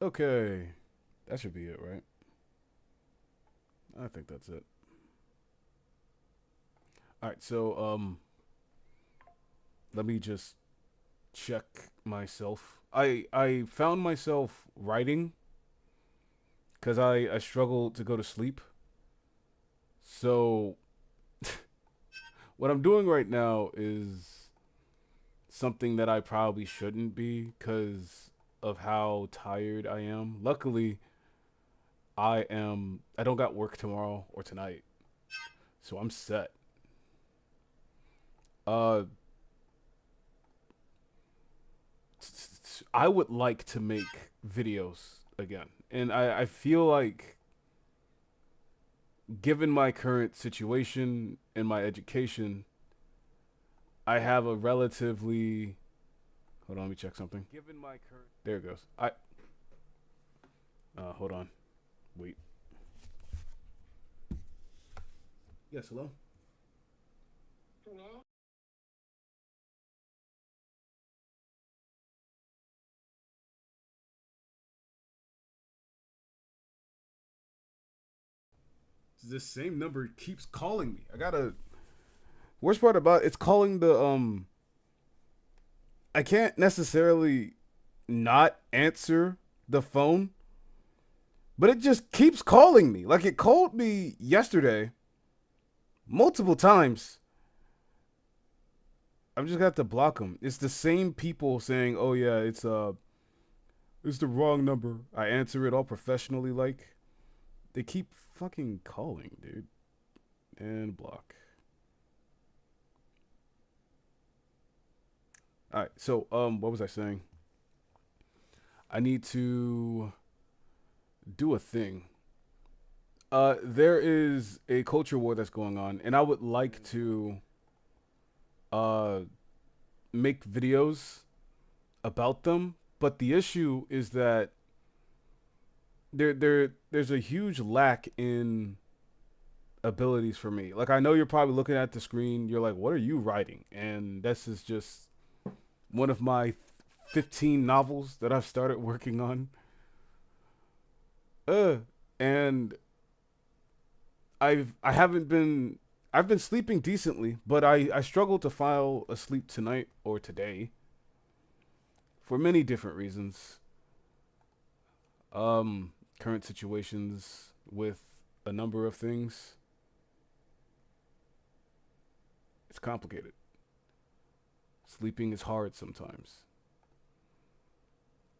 Okay. That should be it, right? I think that's it. All right, so let me just check myself. I found myself writing cuz I struggle to go to sleep. So what I'm doing right now is something that I probably shouldn't be cuz of how tired I am. Luckily, I don't got work tomorrow or tonight. So I'm set. Uh I would like to make videos again. And I feel like, given my current situation and my education, I have a relatively. Hold on, let me check something. Given my current. There it goes. Hold on. Wait. Yes, hello? This same number keeps calling me. I gotta. Worst part about it's calling the. I can't necessarily not answer the phone, but it just keeps calling me. Like it called me yesterday multiple times. I'm just gonna have to block them. It's the same people saying, "Oh yeah, it's the wrong number." I answer it all professionally, like they keep fucking calling, dude. And block. All right, so what was I saying? I need to do a thing. There is a culture war that's going on, and I would like to uh make videos about them. But the issue is that there's a huge lack in abilities for me. Like I know you're probably looking at the screen, you're like, "What are you writing?" And this is just one of my 15 novels that I've started working on. Uh and I haven't been I've been sleeping decently, but I struggle to fall asleep tonight or today for many different reasons. Um Current situations with a number of things. It's complicated. Sleeping is hard sometimes.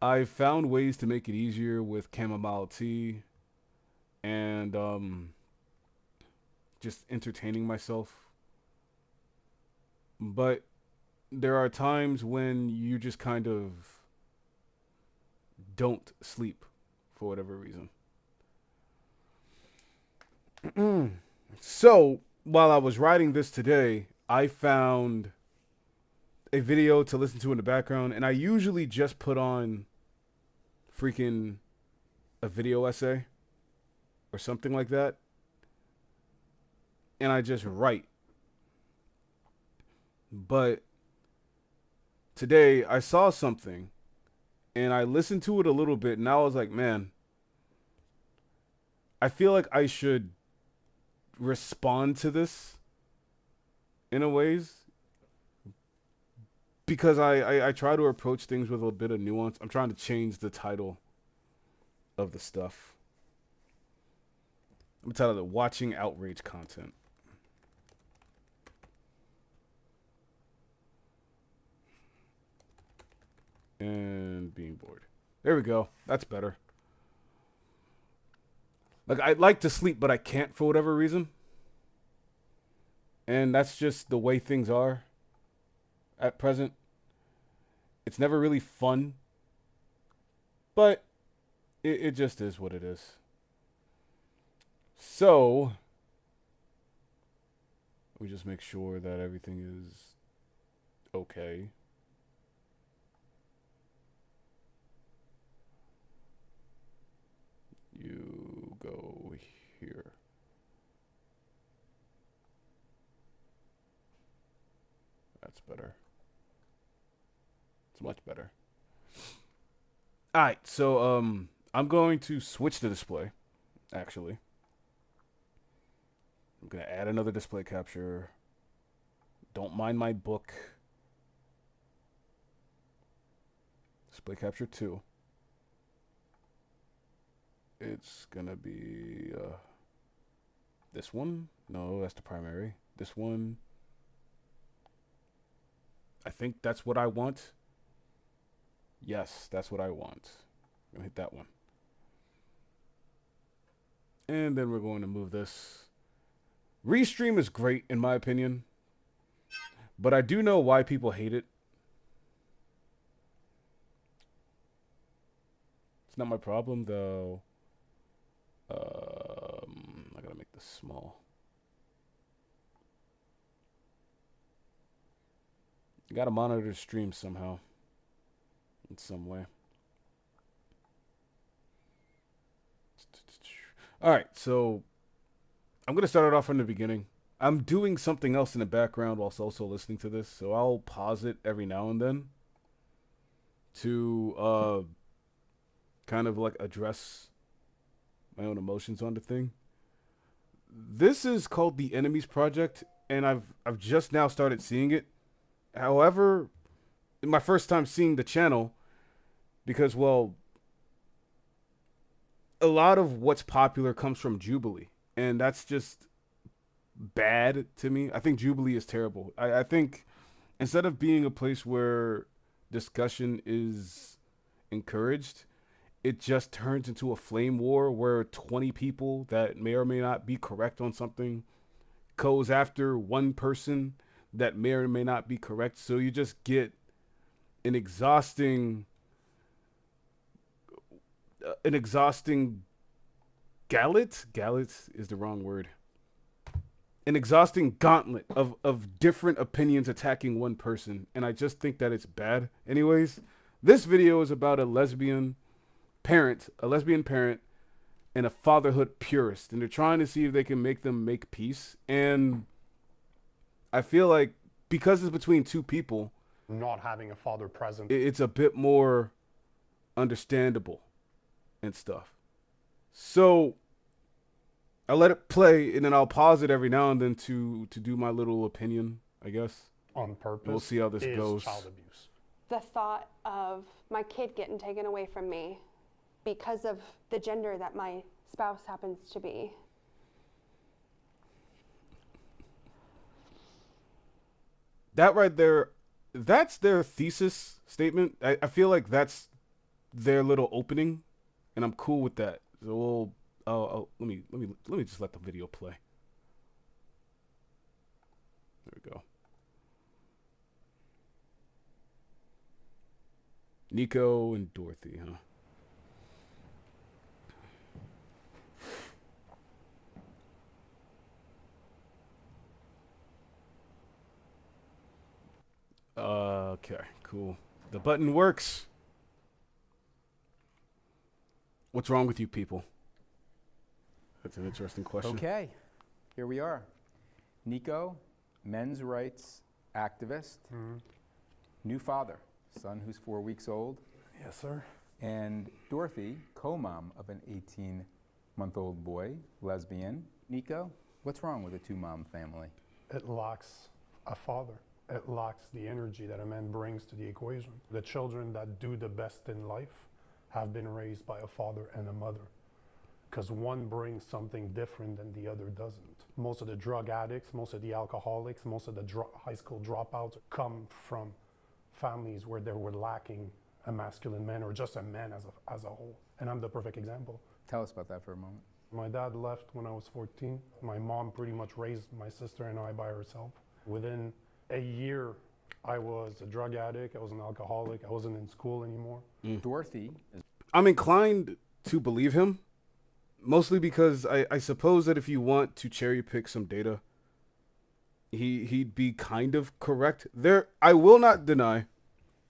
I found ways to make it easier with chamomile tea and just entertaining myself. But there are times when you just kind of don't sleep for whatever reason. So while I was writing this today, I found a video to listen to in the background, and I usually just put on freaking a video essay or something like that, and I just write. But today I saw something and I listened to it a little bit, and I was like, man, I feel like I should respond to this in a ways because I try to approach things with a bit of nuance. I'm trying to change the title of the stuff. I'm titled it "Watching Outrage Content" and being bored. There we go. That's better. Like I'd like to sleep, but I can't for whatever reason, and that's just the way things are at present. It's never really fun, but it just is what it is. So we just make sure that everything is okay. You go here. That's better. It's much better. All right. So I'm going to switch the display, actually. I'm going to add another display capture. Don't mind my book. Display capture 2. It's going to be this one. No, that's the primary. This one. I think that's what I want. Yes, that's what I want. I'm going to hit that one. And then we're going to move this. Restream is great, in my opinion. But I do know why people hate it. It's not my problem, though. I gotta make this small. You gotta monitor the stream somehow. In some way. Alright, so I'm gonna start it off from the beginning. I'm doing something else in the background whilst also listening to this, so I'll pause it every now and then to kind of like address my own emotions on the thing. This is called The Enemies Project, and I've just now started seeing it. However, my first time seeing the channel, because, well, a lot of what's popular comes from Jubilee, and that's just bad to me. I think Jubilee is terrible. I think instead of being a place where discussion is encouraged, it just turns into a flame war where 20 people that may or may not be correct on something goes after one person that may or may not be correct. So you just get an exhausting gauntlet. Gauntlet is the wrong word. An exhausting gauntlet of different opinions attacking one person. And I just think that it's bad. Anyways, this video is about a lesbian parent, and a fatherhood purist. And they're trying to see if they can make them make peace. And I feel like because it's between two people, not having a father present, it's a bit more understandable and stuff. So I'll let it play, and then I'll pause it every now and then to do my little opinion, I guess. on purpose, we'll see how this goes. Child abuse. The thought of my kid getting taken away from me because of the gender that my spouse happens to be. That right there, that's their thesis statement. I feel like that's their little opening, and I'm cool with that. So let me just let the video play. There we go. Nico and Dorothy, huh? Okay, cool. The button works. What's wrong with you people? That's an interesting question. Okay, here we are. Nico, men's rights activist, new father, son who's 4 weeks old. Yes, sir. And Dorothy, co-mom of an 18-month-old boy, lesbian. Nico, what's wrong with a two-mom family? It lacks a father. It lacks the energy that a man brings to the equation. The children that do the best in life have been raised by a father and a mother, because one brings something different than the other doesn't. Most of the drug addicts, most of the alcoholics, most of the high school dropouts come from families where they were lacking a masculine man or just a man as a whole. And I'm the perfect example. Tell us about that for a moment. My dad left when I was 14. My mom pretty much raised my sister and I by herself. Within a year, I was a drug addict, I was an alcoholic, I wasn't in school anymore. Dorothy is... I'm inclined to believe him, mostly because I suppose that if you want to cherry pick some data, he'd be kind of correct. I will not deny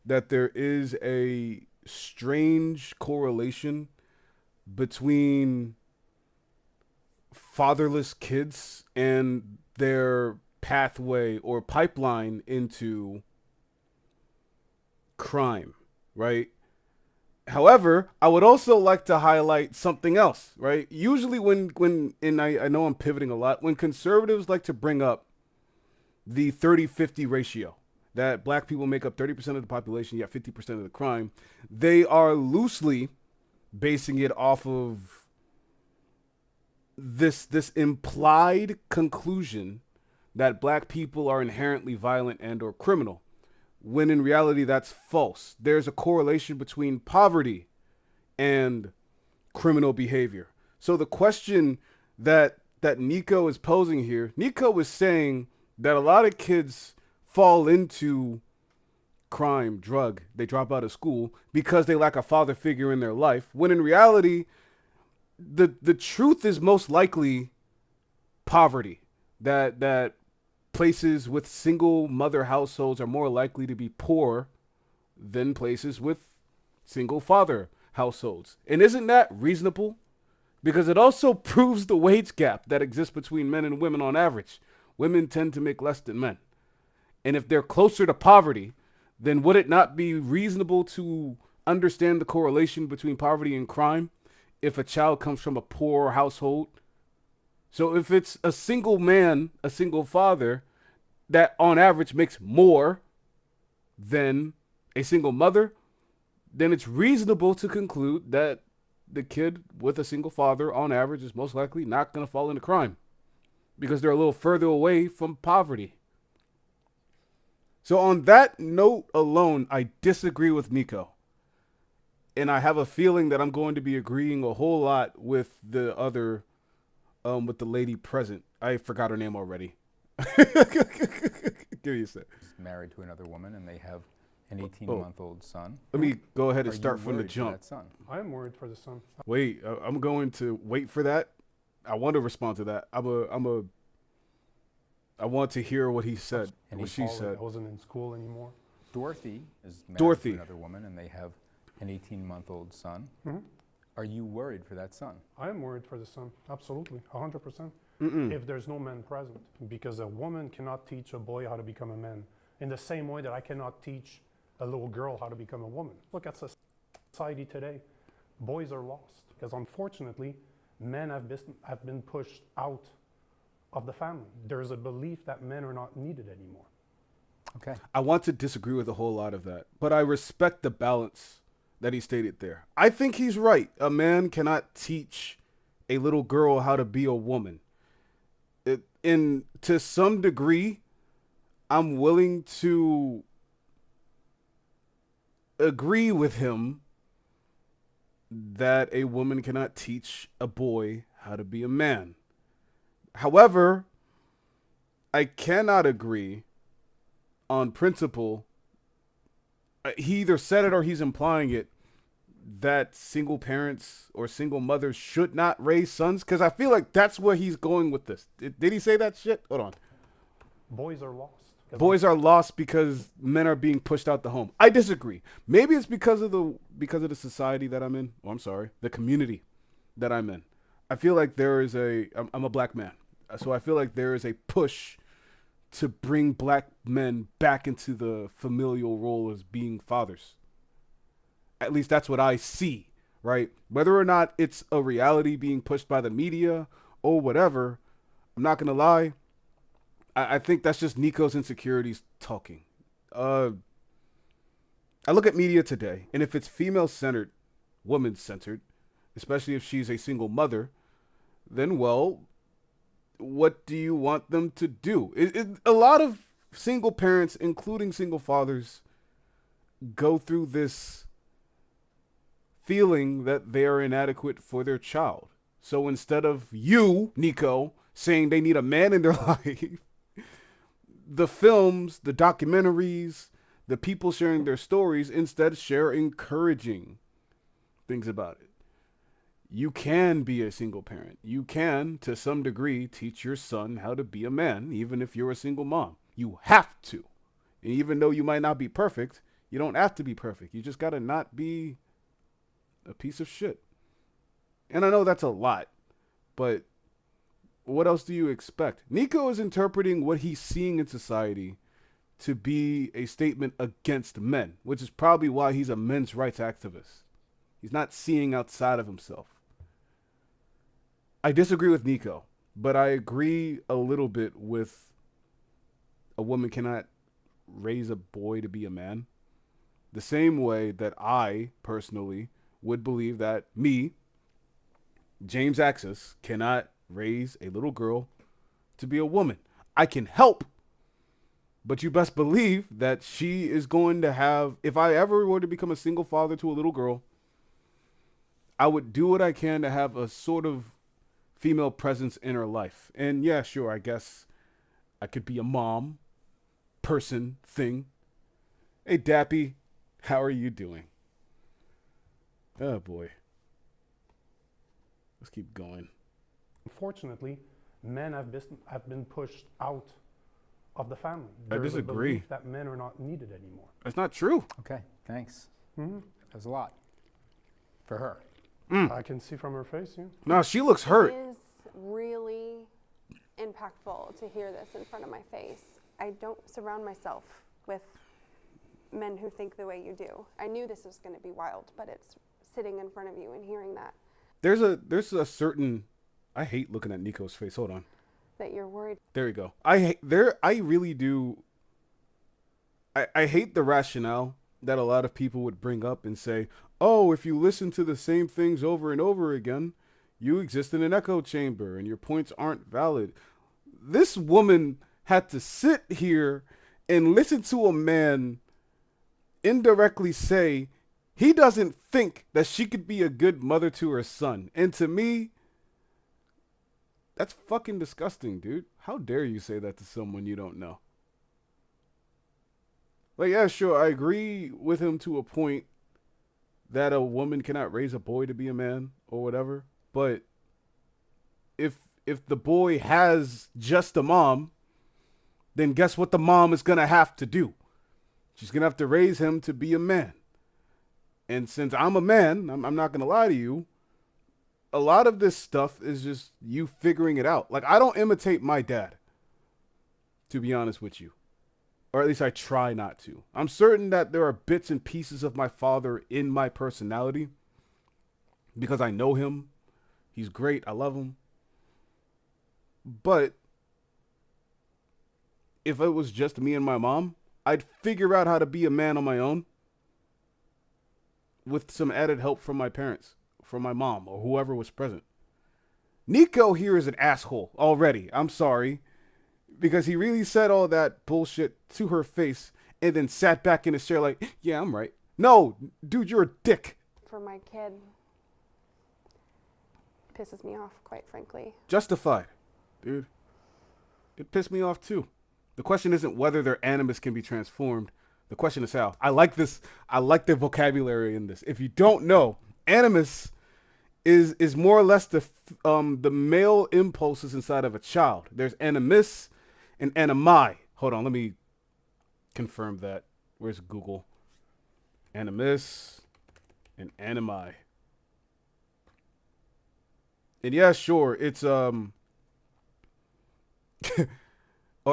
that there is a strange correlation between fatherless kids and their pathway or pipeline into crime, right? However, I would also like to highlight something else, right? Usually and I know I'm pivoting a lot, when conservatives like to bring up the 30-50 ratio, that black people make up 30% of the population, yet 50% of the crime, they are loosely basing it off of this implied conclusion that black people are inherently violent and or criminal, when in reality that's false. There's a correlation between poverty and criminal behavior. So the question that Nico is posing here, Nico is saying that a lot of kids fall into crime, drug, they drop out of school because they lack a father figure in their life, when in reality the truth is most likely poverty. That places with single mother households are more likely to be poor than places with single father households. And isn't that reasonable? Because it also proves the wage gap that exists between men and women on average. Women tend to make less than men. And if they're closer to poverty, then would it not be reasonable to understand the correlation between poverty and crime if a child comes from a poor household? So if it's a single man, a single father, that on average makes more than a single mother, then it's reasonable to conclude that the kid with a single father on average is most likely not going to fall into crime because they're a little further away from poverty. So on that note alone, I disagree with Nico. And I have a feeling that I'm going to be agreeing a whole lot with the other, with the lady present. I forgot her name already. Give me a sec. He's married to another woman, and they have an 18-month-old son. Let me go ahead and Are start you from the worried for jump. that son? I am worried for the son. Wait, I'm going to wait for that. I want to respond to that. I want to hear what he said, And what he she Paula, said. I wasn't in school anymore. Dorothy is married Dorothy. to another woman, and they have an 18-month-old son. Mm-hmm. Are you worried for that son? I am worried for the son. Absolutely, 100%. Mm-mm. If there's no man present, because a woman cannot teach a boy how to become a man in the same way that I cannot teach a little girl how to become a woman. Look at society today. Boys are lost because unfortunately, men have been pushed out of the family. There's a belief that men are not needed anymore. Okay. I want to disagree with a whole lot of that, but I respect the balance that he stated there. I think he's right. A man cannot teach a little girl how to be a woman. To some degree, I'm willing to agree with him that a woman cannot teach a boy how to be a man. However, I cannot agree on principle. He either said it or he's implying it, that single parents or single mothers should not raise sons, because I feel like that's where he's going with this. Did he say that shit? Hold on. Boys are lost. Boys are lost because men are being pushed out the home. I disagree. Maybe it's because of the society that I'm in. Oh, I'm sorry, the community that I'm in. I feel like I'm a black man, so I feel like there is a push to bring black men back into the familial role as being fathers. At least that's what I see, right? Whether or not it's a reality being pushed by the media or whatever, I'm not gonna lie. I think that's just Nico's insecurities talking. I look at media today, and if it's female-centered, woman-centered, especially if she's a single mother, then, well, what do you want them to do? A lot of single parents, including single fathers, go through this feeling that they are inadequate for their child. So instead of you, Nico, saying they need a man in their life, the films, the documentaries, the people sharing their stories instead share encouraging things about it. You can be a single parent. You can, to some degree, teach your son how to be a man, even if you're a single mom. You have to. And even though you might not be perfect, you don't have to be perfect. You just got to not be a piece of shit. And I know that's a lot, but what else do you expect? Nico is interpreting what he's seeing in society to be a statement against men, which is probably why he's a men's rights activist. He's not seeing outside of himself. I disagree with Nico, but I agree a little bit with a woman cannot raise a boy to be a man. The same way that I personally would believe that me, James Axis, cannot raise a little girl to be a woman. I can help, but you best believe that she is going to have, if I ever were to become a single father to a little girl, I would do what I can to have a sort of female presence in her life. And yeah, sure, I guess I could be a mom, person, thing. Hey, Dappy, how are you doing? Oh, boy. Let's keep going. Unfortunately, men have been pushed out of the family. I There's disagree. a belief that men are not needed anymore. That's not true. Okay, thanks. Mm-hmm. That was a lot for her. I can see from her face, yeah. No, she looks hurt. It is really impactful to hear this in front of my face. I don't surround myself with men who think the way you do. I knew this was going to be wild, but it's sitting in front of you and hearing that. There's a certain, I hate looking at Nico's face. Hold on. That you're worried. There we go. I really do. I hate the rationale that a lot of people would bring up and say, oh, if you listen to the same things over and over again, you exist in an echo chamber and your points aren't valid. This woman had to sit here and listen to a man indirectly say he doesn't think that she could be a good mother to her son. And to me, that's fucking disgusting, dude. How dare you say that to someone you don't know? Like, yeah, sure, I agree with him to a point that a woman cannot raise a boy to be a man or whatever. But if the boy has just a mom, then guess what the mom is going to have to do? She's going to have to raise him to be a man. And since I'm a man, I'm not going to lie to you, a lot of this stuff is just you figuring it out. Like, I don't imitate my dad, to be honest with you. Or at least I try not to. I'm certain that there are bits and pieces of my father in my personality because I know him. He's great. I love him. But if it was just me and my mom, I'd figure out how to be a man on my own with some added help from my parents, from my mom, or whoever was present. Nico here is an asshole already. I'm sorry. Because he really said all that bullshit to her face and then sat back in his chair like, yeah, I'm right. No, dude, you're a dick. For my kid, pisses me off, quite frankly. Justified, dude. It pissed me off too. The question isn't whether their animus can be transformed. The question is how. I like this. I like the vocabulary in this. If you don't know, animus is more or less the male impulses inside of a child. There's animus and animi. Hold on, let me confirm that. Where's Google? Animus and animi. And yeah, sure, it's or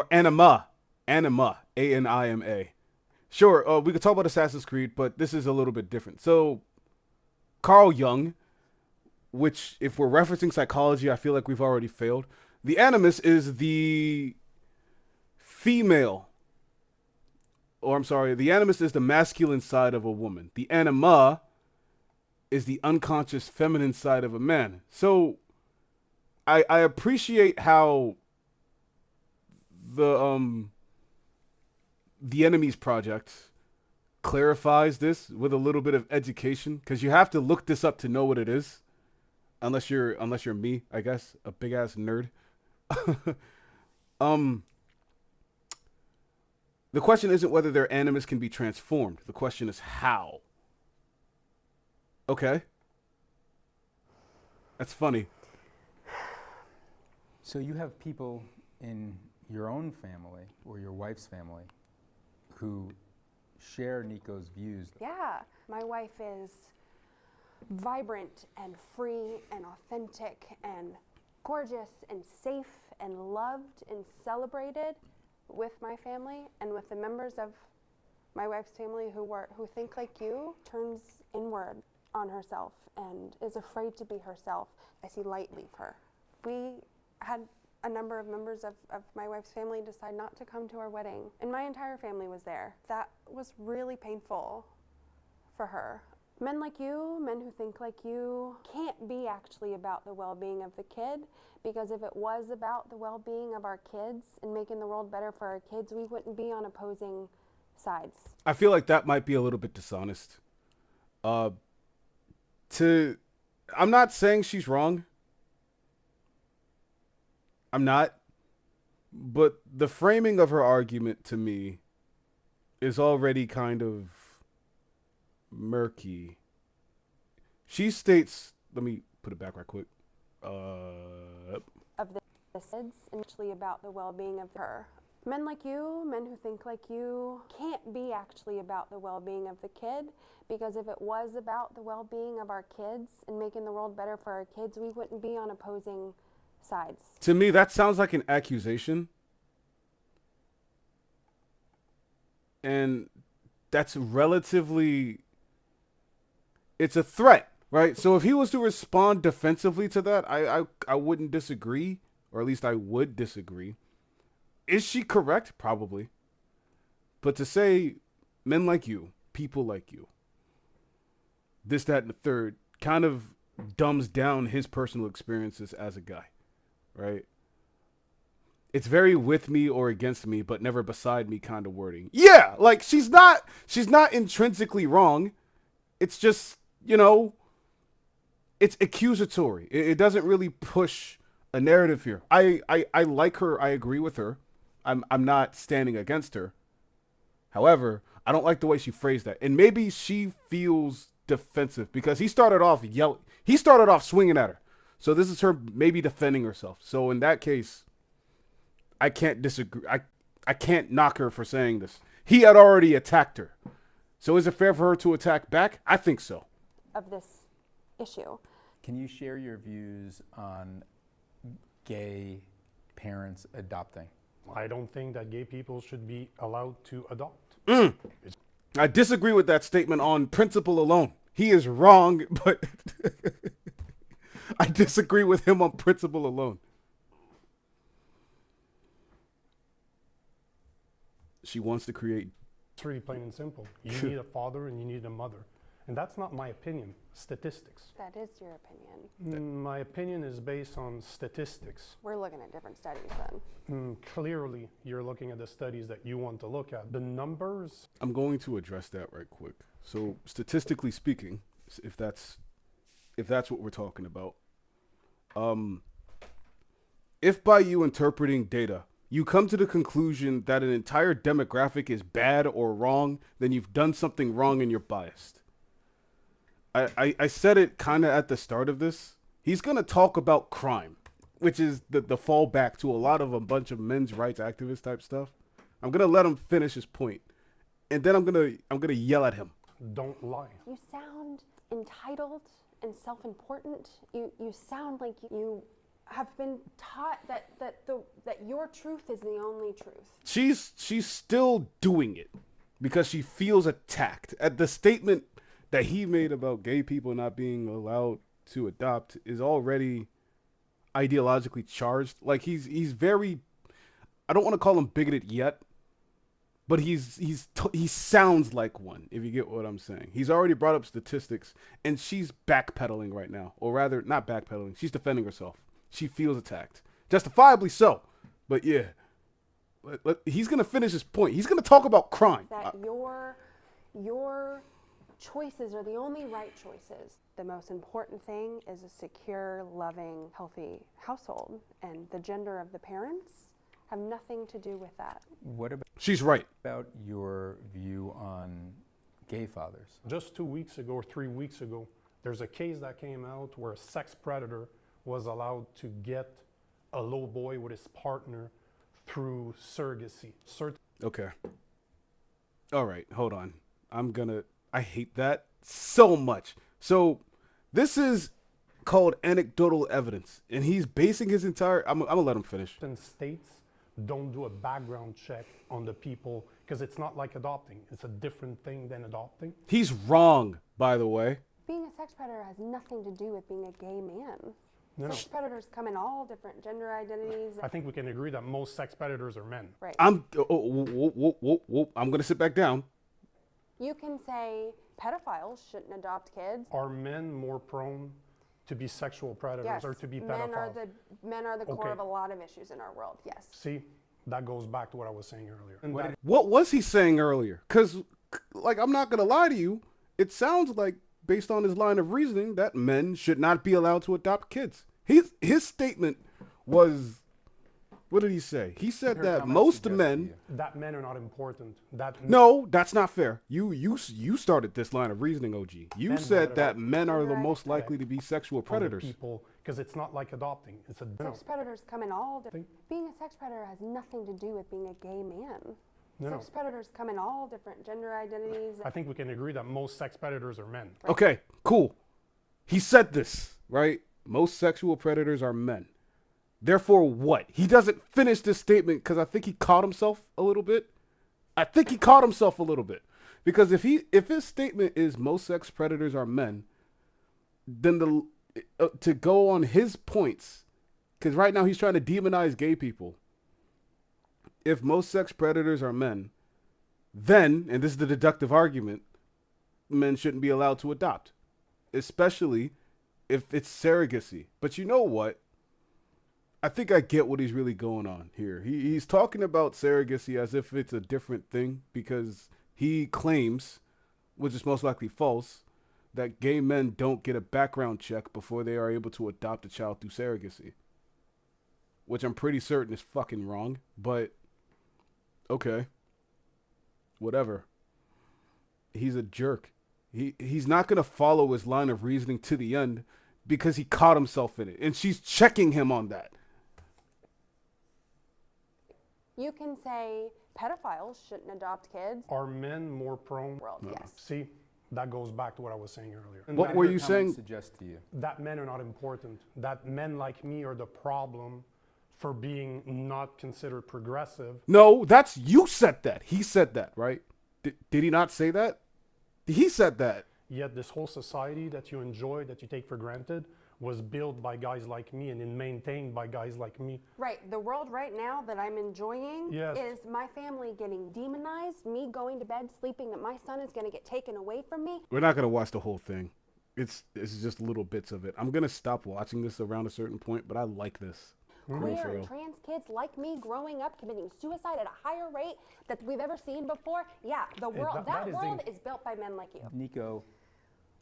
anima. Anima. A-N-I-M-A. Sure, we could talk about Assassin's Creed, but this is a little bit different. So, Carl Jung, which if we're referencing psychology, I feel like we've already failed. The animus is the female, or I'm sorry, the animus is the masculine side of a woman. The anima is the unconscious feminine side of a man. So I appreciate how the Enemies Project clarifies this with a little bit of education, because you have to look this up to know what it is, unless you're me, I guess, a big ass nerd. The question isn't whether their animus can be transformed. The question is how. Okay. That's funny. So you have people in your own family or your wife's family who share Nico's views. Yeah, my wife is vibrant and free and authentic and gorgeous and safe and loved and celebrated with my family and with the members of my wife's family who think like you. Turns inward. on herself and is afraid to be herself. I see light leave her. We had a number of members of my wife's family decide not to come to our wedding, and my entire family was there. That was really painful for her. Men like you, men who think like you, can't be actually about the well-being of the kid, because if it was about the well-being of our kids and making the world better for our kids, we wouldn't be on opposing sides. I feel like that might be a little bit dishonest. I'm not saying she's wrong. I'm not. But the framing of her argument to me is already kind of murky. She states, let me put it back right quick. Of the kids, and actually about the well-being of her. Men like you, men who think like you, can't be actually about the well-being of the kid, because if it was about the well-being of our kids and making the world better for our kids, we wouldn't be on opposing sides. To me, that sounds like an accusation. And that's relatively, it's a threat, right? So if he was to respond defensively to that, I wouldn't disagree, or at least I would disagree. Is she correct? Probably. But to say men like you, people like you, this, that, and the third, kind of dumbs down his personal experiences as a guy, right? It's very with me or against me, but never beside me kind of wording. Yeah, like she's not intrinsically wrong. It's just, it's accusatory. It doesn't really push a narrative here. I like her. I agree with her. I'm not standing against her. However, I don't like the way she phrased that. And maybe she feels defensive because he started off swinging at her. So this is her maybe defending herself. So in that case, I can't disagree. I can't knock her for saying this. He had already attacked her. So is it fair for her to attack back? I think so. Of this issue. Can you share your views on gay parents adopting? I don't think that gay people should be allowed to adopt. I disagree with that statement on principle alone. He is wrong, but I disagree with him on principle alone. She wants to create. It's really plain and simple. You need a father and you need a mother. And that's not my opinion, statistics. That is your opinion. My opinion is based on statistics. We're looking at different studies then. Clearly, you're looking at the studies that you want to look at. The numbers. I'm going to address that right quick. So statistically speaking, if that's what we're talking about, if by you interpreting data, you come to the conclusion that an entire demographic is bad or wrong, then you've done something wrong and you're biased. I said it kind of at the start of this. He's going to talk about crime, which is the fallback to a bunch of men's rights activist type stuff. I'm going to let him finish his point, and then I'm going to yell at him. Don't lie. You sound entitled and self-important. You sound like you have been taught that your truth is the only truth. She's still doing it because she feels attacked. At the statement that he made about gay people not being allowed to adopt is already ideologically charged. Like he's very, I don't want to call him bigoted yet, but he sounds like one, if you get what I'm saying. He's already brought up statistics, and she's backpedaling right now, or rather not backpedaling. She's defending herself. She feels attacked, justifiably so. But yeah, he's gonna finish his point. He's gonna talk about crime. That your choices are the only right choices. The most important thing is a secure, loving, healthy household, and the gender of the parents have nothing to do with that. What about She's right. your view on gay fathers? Just 2 weeks ago or 3 weeks ago, there's a case that came out where a sex predator was allowed to get a little boy with his partner through surrogacy. Okay. All right, hold on. I hate that so much. So this is called anecdotal evidence, and he's basing his entire, I'm gonna let him finish. Certain states don't do a background check on the people because it's not like adopting. It's a different thing than adopting. He's wrong, by the way. Being a sex predator has nothing to do with being a gay man. No, Sex predators come in all different gender identities. I think we can agree that most sex predators are men. Right. I'm I'm gonna sit back down. You can say pedophiles shouldn't adopt kids. Are men more prone to be sexual predators Yes, or to be men are pedophiles? men are the core Okay. of a lot of issues in our world. Yes. See, that goes back to what I was saying earlier. And What that- did- What was he saying earlier? Because, like, I'm not gonna lie to you. It sounds like, based on his line of reasoning, that men should not be allowed to adopt kids. His statement was, what did he say? He said Her that comments most suggest to men. you. that men are not important. That No, that's not fair. You started this line of reasoning, OG. You Men said brought it that up. men are the Right. most likely to be sexual on the predators. people, because it's not like adopting. It's a Sex predators come in all different. Think- Being a sex predator has nothing to do with being a gay man. No. Sex predators come in all different gender identities. I think we can agree that most sex predators are men. Okay, cool. He said this, right? Most sexual predators are men. Therefore, what? He doesn't finish this statement because I think he caught himself a little bit. Because if his statement is most sex predators are men, then to go on his points, because right now he's trying to demonize gay people. If most sex predators are men, then, and this is the deductive argument, men shouldn't be allowed to adopt, especially if it's surrogacy. But you know what? I think I get what he's really going on here. He's talking about surrogacy as if it's a different thing because he claims, which is most likely false, that gay men don't get a background check before they are able to adopt a child through surrogacy. Which I'm pretty certain is fucking wrong, but okay. Whatever. He's a jerk. He's not going to follow his line of reasoning to the end because he caught himself in it. And she's checking him on that. You can say pedophiles shouldn't adopt kids. Are men more prone? World, yes. See, that goes back to what I was saying earlier. And What that- were Her you comments saying? Suggest to you. that men are not important, that men like me are the problem for being not considered progressive. No, that's you said that. He said that, right? Did he not say that? He said that. Yet this whole society that you enjoy, that you take for granted, was built by guys like me and maintained by guys like me. Right. The world right now that I'm enjoying Yes. is my family getting demonized, me going to bed sleeping that my son is going to get taken away from me. We're not gonna watch the whole thing. It's just little bits of it. I'm gonna stop watching this around a certain point, but I like this. For real, for Queer real. and trans kids like me growing up committing suicide at a higher rate that we've ever seen before. Yeah, the world that that is world the- is built by men like you. Nico,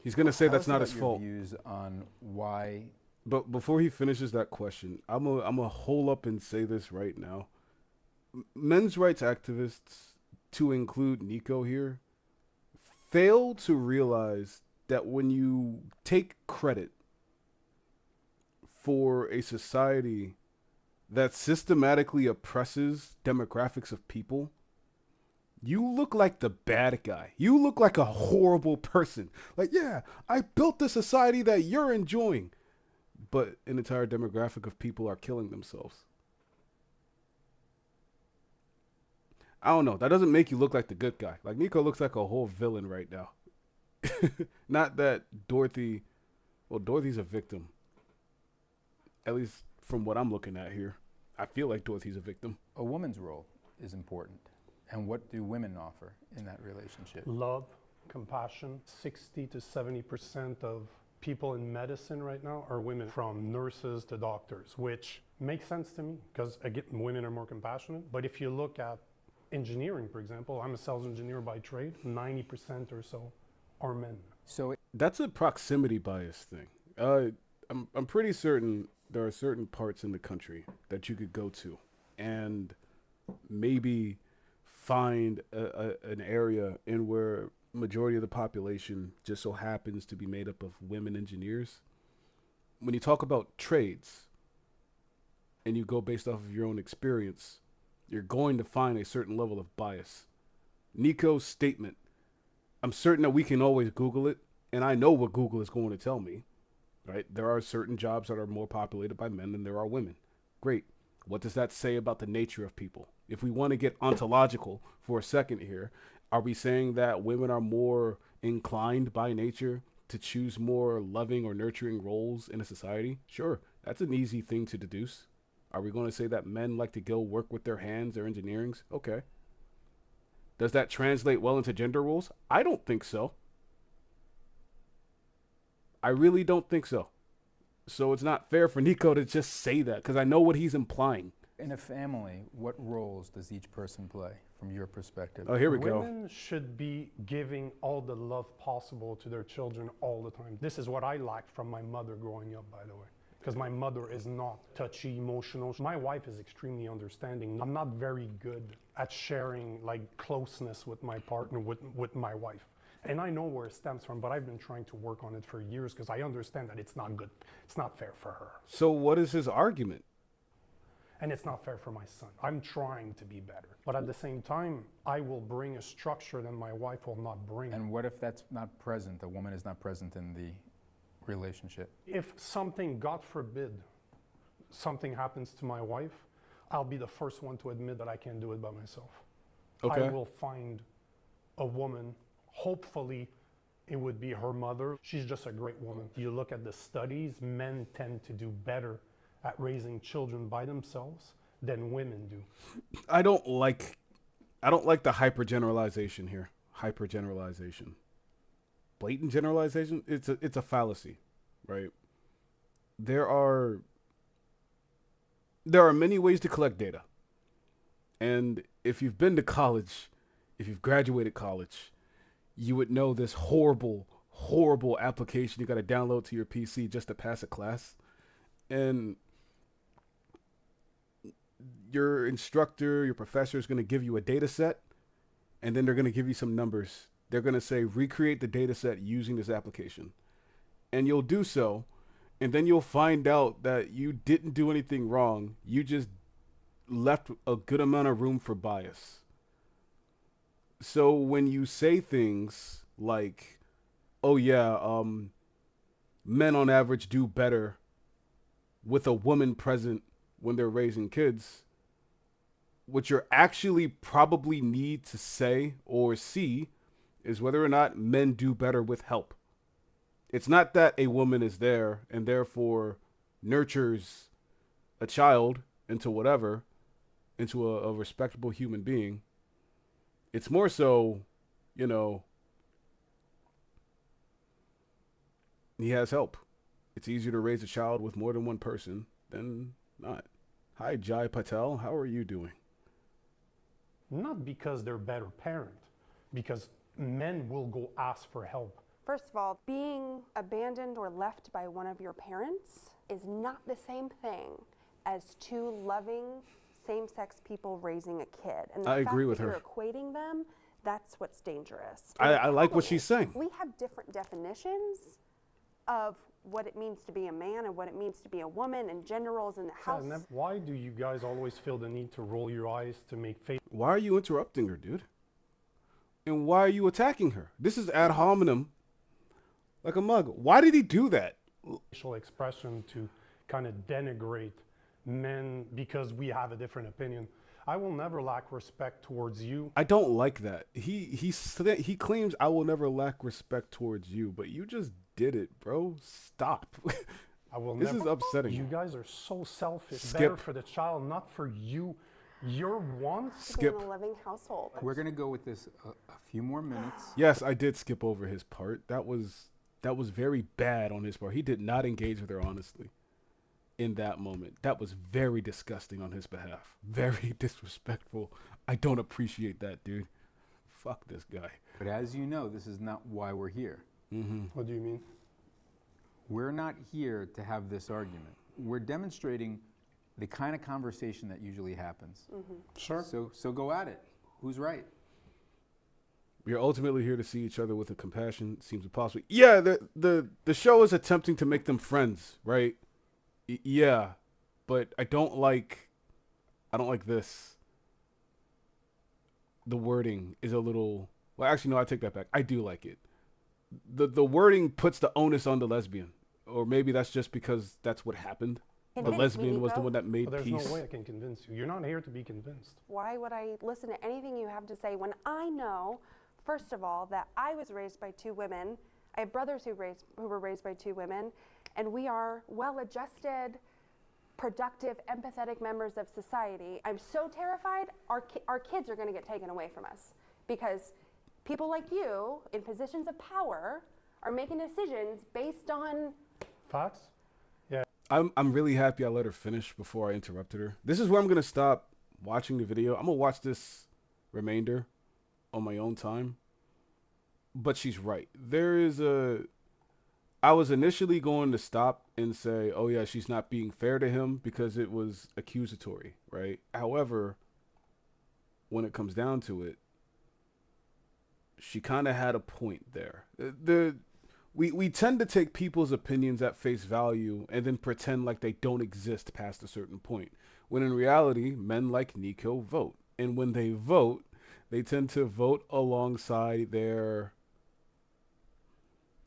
He's gonna say tell that's us not about his your fault. views on why. But before he finishes that question, I'm a hole up and say this right now. Men's rights activists, to include Nico here, fail to realize that when you take credit for a society that systematically oppresses demographics of people, you look like the bad guy. You look like a horrible person. Like, yeah, I built the society that you're enjoying, but an entire demographic of people are killing themselves. I don't know. That doesn't make you look like the good guy. Like, Nico looks like a whole villain right now. Not that Dorothy, well, Dorothy's a victim. At least from what I'm looking at here. I feel like Dorothy's a victim. A woman's role is important. And what do women offer in that relationship? Love, compassion. 60 to 70% of people in medicine right now are women, from nurses to doctors, which makes sense to me because, again, women are more compassionate. But if you look at engineering, for example, I'm a sales engineer by trade, 90% or so are men. So That's a proximity bias thing. I'm pretty certain there are certain parts in the country that you could go to and maybe find an area in where majority of the population just so happens to be made up of women engineers. When you talk about trades and you go based off of your own experience, you're going to find a certain level of bias. Nico's statement, I'm certain that we can always Google it, and I know what Google is going to tell me, right? There are certain jobs that are more populated by men than there are women. Great. What does that say about the nature of people? If we want to get ontological for a second here, are we saying that women are more inclined by nature to choose more loving or nurturing roles in a society? Sure, that's an easy thing to deduce. Are we going to say that men like to go work with their hands or engineerings? Okay. Does that translate well into gender roles? I don't think so. I really don't think so. So it's not fair for Nico to just say that because I know what he's implying. In a family, what roles does each person play from your perspective? Oh, here we go. Women should be giving all the love possible to their children all the time. This is what I lacked from my mother growing up, by the way. Because my mother is not touchy, emotional. My wife is extremely understanding. I'm not very good at sharing like closeness with my partner, with my wife. And I know where it stems from, but I've been trying to work on it for years because I understand that it's not good. It's not fair for her. So what is his argument? And it's not fair for my son. I'm trying to be better. But at the same time, I will bring a structure that my wife will not bring. And what if that's not present? The woman is not present in the relationship. If something, God forbid, something happens to my wife, I'll be the first one to admit that I can't do it by myself. Okay. I will find a woman, hopefully it would be her mother. She's just a great woman. You look at the studies, men tend to do better at raising children by themselves than women do. I don't like the hypergeneralization here. Hypergeneralization. Blatant generalization, it's a fallacy, right? There are many ways to collect data. And if you've been to college, if you've graduated college, you would know this horrible, horrible application you got to download to your PC just to pass a class. And your instructor, your professor is going to give you a data set, and then they're going to give you some numbers. They're going to say, recreate the data set using this application. And you'll do so, and then you'll find out that you didn't do anything wrong. You just left a good amount of room for bias. So when you say things like, oh yeah, men on average do better with a woman present when they're raising kids, what you actually probably need to say or see is whether or not men do better with help. It's not that a woman is there and therefore nurtures a child into whatever, into a respectable human being. It's more so, you know, he has help. It's easier to raise a child with more than one person than not. Hi, Jai Patel. How are you doing? Not because they're better parent, because men will go ask for help. First of all, being abandoned or left by one of your parents is not the same thing as two loving same-sex people raising a kid. And the I fact agree with that her. You're equating them, that's what's dangerous. I like what she's saying. We have different definitions of what it means to be a man and what it means to be a woman and gender roles in the house. Why do you guys always feel the need to roll your eyes to make Why are you interrupting her, dude? And why are you attacking her? This is ad hominem, like a mug. Why did he do that? facial expression to kind of denigrate men because we have a different opinion? I will never lack respect towards you. I don't like that. He claims I will never lack respect towards you, but you just did it, bro. Stop. I will This never. is upsetting. You guys are so selfish. Skip. Better for the child, not for you. Your wants. To be in Skip. a loving household. We're going to go with this a few more minutes. Yes, I did skip over his part. That was very bad on his part. He did not engage with her honestly in that moment. That was very disgusting on his behalf. Very disrespectful. I don't appreciate that, dude. Fuck this guy. But as you know, this is not why we're here. What do you mean? We're not here to have this argument. We're demonstrating the kind of conversation that usually happens. Sure. So go at it. Who's right? We are ultimately here to see each other with a compassion. Seems impossible. Yeah, the show is attempting to make them friends, right? Yeah, but I don't like this. The wording is a little. Well, actually, no. I take that back. I do like it. The wording puts the onus on the lesbian, or maybe that's just because that's what happened. The Convince me, lesbian was the Nico. one that made But there's peace. no way I can convince you. You're not here to be convinced. Why would I listen to anything you have to say when I know, first of all, that I was raised by two women? I have brothers who were raised by two women, and we are well-adjusted, productive, empathetic members of society. I'm so terrified our kids are going to get taken away from us because people like you in positions of power are making decisions based on Facts? I'm really happy I let her finish before I interrupted her. This is where I'm gonna stop watching the video. I'm gonna watch this remainder on my own time. But she's right. I was initially going to stop and say, oh yeah, she's not being fair to him because it was accusatory, right? However, when it comes down to it, she kind of had a point there. We tend to take people's opinions at face value and then pretend like they don't exist past a certain point. When in reality, men like Nico vote. And when they vote, they tend to vote alongside their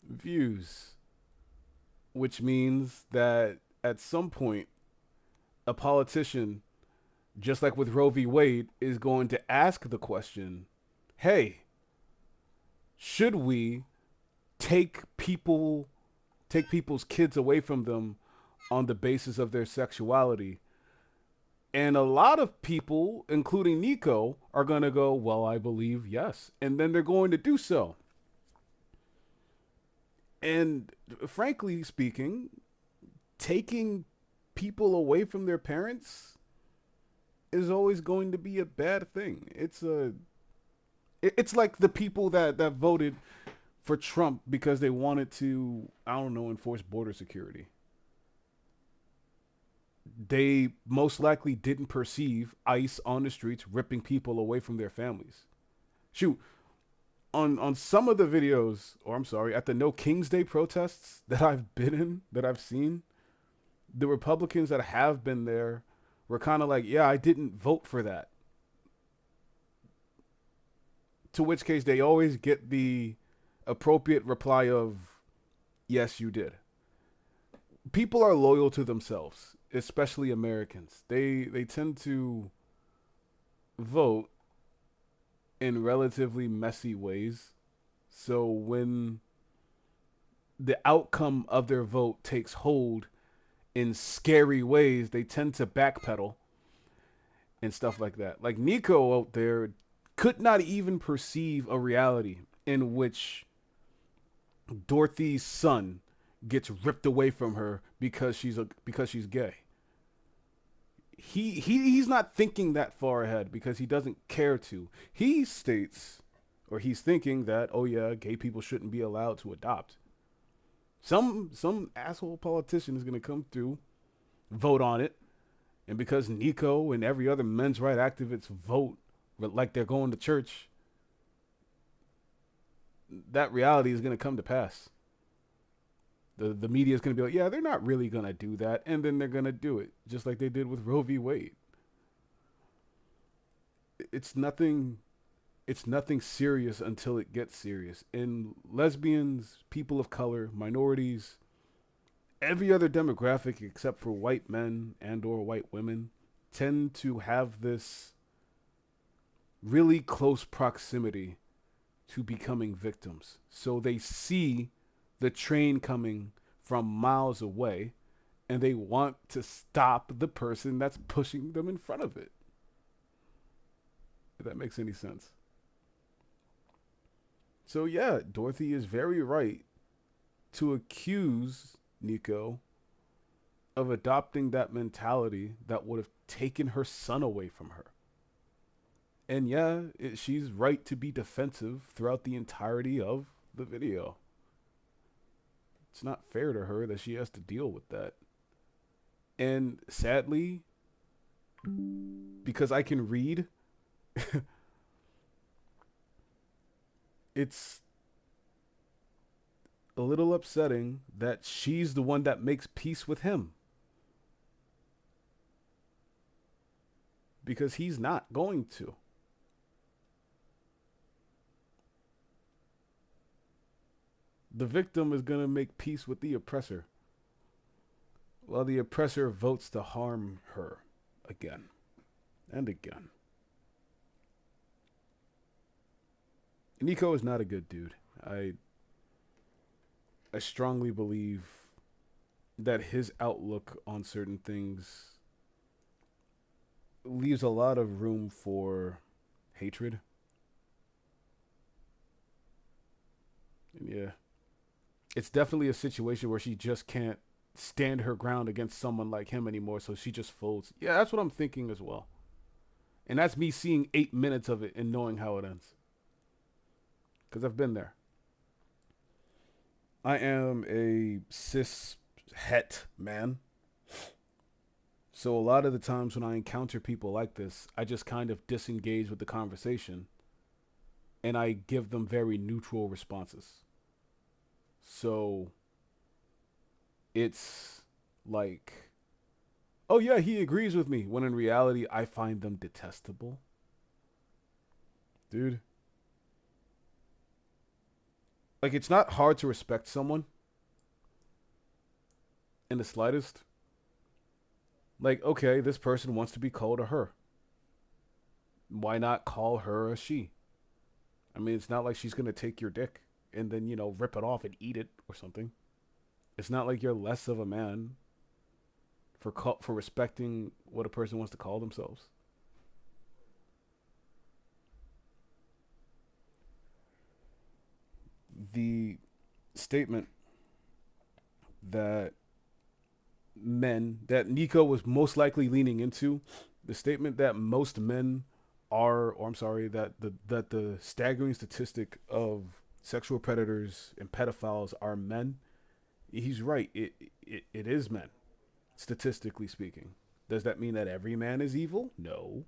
views. Which means that at some point, a politician, just like with Roe v. Wade, is going to ask the question, hey, should we take people's kids away from them on the basis of their sexuality? And a lot of people, including Nico, are going to go, well, I believe yes. And then they're going to do so. And frankly speaking, taking people away from their parents is always going to be a bad thing. It's like the people that voted for Trump because they wanted to, I don't know, enforce border security. They most likely didn't perceive ICE on the streets ripping people away from their families. Shoot, on some of the videos, or I'm sorry, at the No King's Day protests that I've been in, that I've seen, the Republicans that have been there were kind of like, yeah, I didn't vote for that. To which case they always get the appropriate reply of, yes, you did. People are loyal to themselves, especially Americans. They tend to vote in relatively messy ways. So when the outcome of their vote takes hold in scary ways, they tend to backpedal and stuff like that. Like Nico out there could not even perceive a reality in which Dorothy's son gets ripped away from her because she's gay. He's not thinking that far ahead because he doesn't care to. He states, or he's thinking that, oh yeah, gay people shouldn't be allowed to adopt. Some asshole politician is gonna come through, vote on it, and because Nico and every other men's rights activist vote like they're going to church, that reality is gonna come to pass. The media is going to be like, yeah, they're not really going to do that. And then they're going to do it, just like they did with Roe v. Wade. It's nothing serious until it gets serious. And lesbians, people of color, minorities, every other demographic except for white men and or white women tend to have this really close proximity to becoming victims. So they see the train coming from miles away, and they want to stop the person that's pushing them in front of it. If that makes any sense. So yeah, Dorothy is very right to accuse Nico of adopting that mentality that would have taken her son away from her. And yeah, she's right to be defensive throughout the entirety of the video. It's not fair to her that she has to deal with that. And sadly, because I can read, it's a little upsetting that she's the one that makes peace with him. Because he's not going to. The victim is going to make peace with the oppressor, while the oppressor votes to harm her again and again. Nico is not a good dude. I strongly believe that his outlook on certain things leaves a lot of room for hatred. And yeah, it's definitely a situation where she just can't stand her ground against someone like him anymore, so she just folds. Yeah, that's what I'm thinking as well. And that's me seeing 8 minutes of it and knowing how it ends. Because I've been there. I am a cis het man. So a lot of the times when I encounter people like this, I just kind of disengage with the conversation and I give them very neutral responses. So it's like, oh yeah, he agrees with me, when in reality I find them detestable. Dude. Like, it's not hard to respect someone in the slightest. Like, okay, this person wants to be called a her. Why not call her a she? I mean, it's not like she's going to take your dick and then, rip it off and eat it or something. It's not like you're less of a man for respecting what a person wants to call themselves. The statement that Nico was most likely leaning into, the statement that most men are, or I'm sorry, that the staggering statistic of sexual predators and pedophiles are men, he's right. It is men, statistically speaking. Does that mean that every man is evil? No.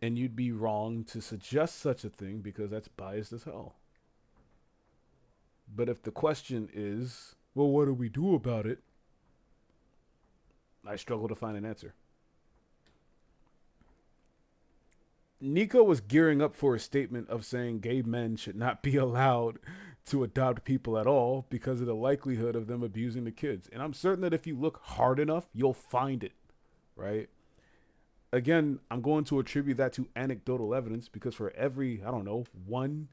And you'd be wrong to suggest such a thing because that's biased as hell. But if the question is, well, what do we do about it? I struggle to find an answer. Nico was gearing up for a statement of saying gay men should not be allowed to adopt people at all because of the likelihood of them abusing the kids. And I'm certain that if you look hard enough, you'll find it, right? Again, I'm going to attribute that to anecdotal evidence because for every, I don't know, one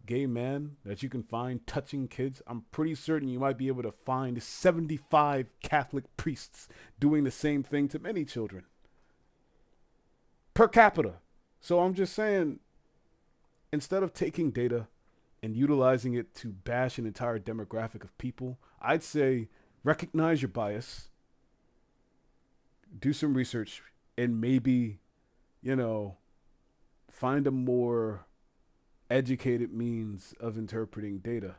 gay man that you can find touching kids, I'm pretty certain you might be able to find 75 Catholic priests doing the same thing to many children per capita. So I'm just saying, instead of taking data and utilizing it to bash an entire demographic of people, I'd say recognize your bias, do some research, and maybe, find a more educated means of interpreting data.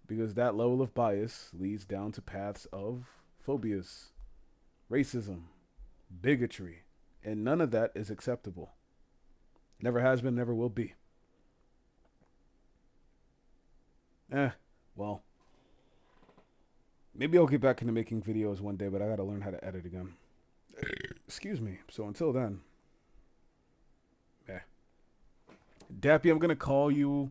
Because that level of bias leads down to paths of phobias, racism, bigotry, and none of that is acceptable. Never has been, never will be. Well, maybe I'll get back into making videos one day, but I gotta learn how to edit again. Excuse me. So until then, Dappy, I'm gonna call you